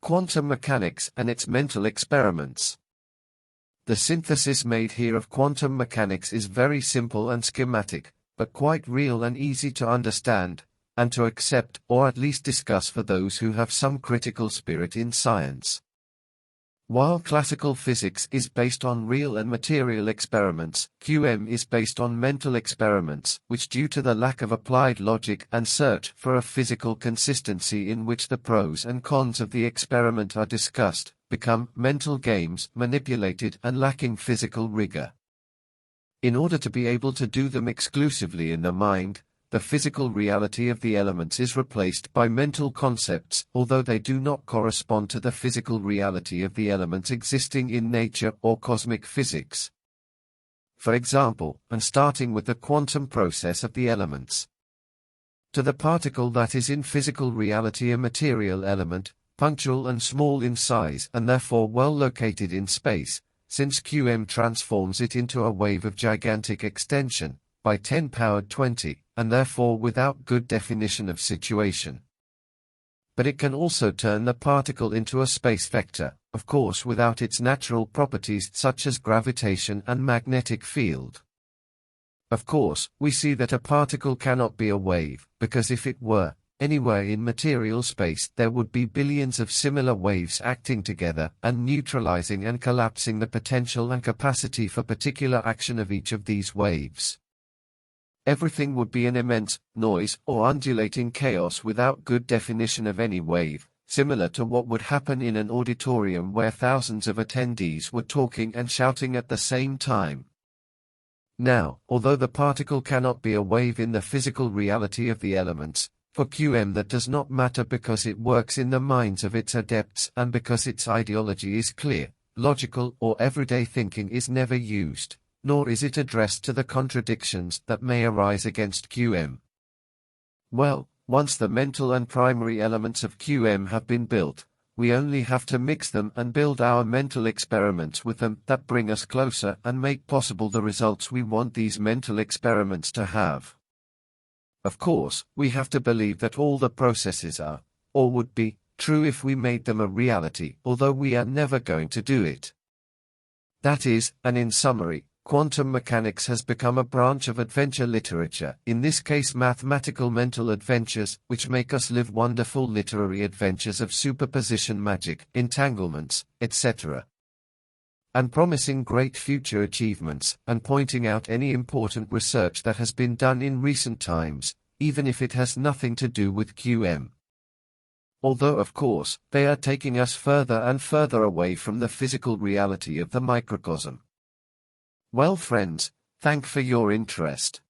quantum mechanics and its mental experiments. The synthesis made here of quantum mechanics is very simple and schematic, but quite real and easy to understand, and to accept or at least discuss for those who have some critical spirit in science. While classical physics is based on real and material experiments, QM is based on mental experiments, which due to the lack of applied logic and search for a physical consistency in which the pros and cons of the experiment are discussed, become mental games, manipulated and lacking physical rigor. In order to be able to do them exclusively in the mind, the physical reality of the elements is replaced by mental concepts, although they do not correspond to the physical reality of the elements existing in nature or cosmic physics. For example, and starting with the quantum process of the elements. To the particle that is in physical reality a material element, punctual and small in size and therefore well located in space, since QM transforms it into a wave of gigantic extension, by 10^20, and therefore without good definition of situation. But it can also turn the particle into a space vector, of course without its natural properties such as gravitation and magnetic field. Of course, we see that a particle cannot be a wave, because if it were, anywhere in material space there would be billions of similar waves acting together and neutralizing and collapsing the potential and capacity for particular action of each of these waves. Everything would be an immense noise or undulating chaos without good definition of any wave, similar to what would happen in an auditorium where thousands of attendees were talking and shouting at the same time. Now, although the particle cannot be a wave in the physical reality of the elements, for QM that does not matter because it works in the minds of its adepts and because its ideology is clear, logical or everyday thinking is never used, nor is it addressed to the contradictions that may arise against QM. Well, once the mental and primary elements of QM have been built, we only have to mix them and build our mental experiments with them that bring us closer and make possible the results we want these mental experiments to have. Of course, we have to believe that all the processes are, or would be, true if we made them a reality, although we are never going to do it. That is, and in summary, quantum mechanics has become a branch of adventure literature, in this case mathematical mental adventures, which make us live wonderful literary adventures of superposition magic, entanglements, etc. And promising great future achievements, and pointing out any important research that has been done in recent times, even if it has nothing to do with QM. Although of course, they are taking us further and further away from the physical reality of the microcosm. Well friends, thank for your interest.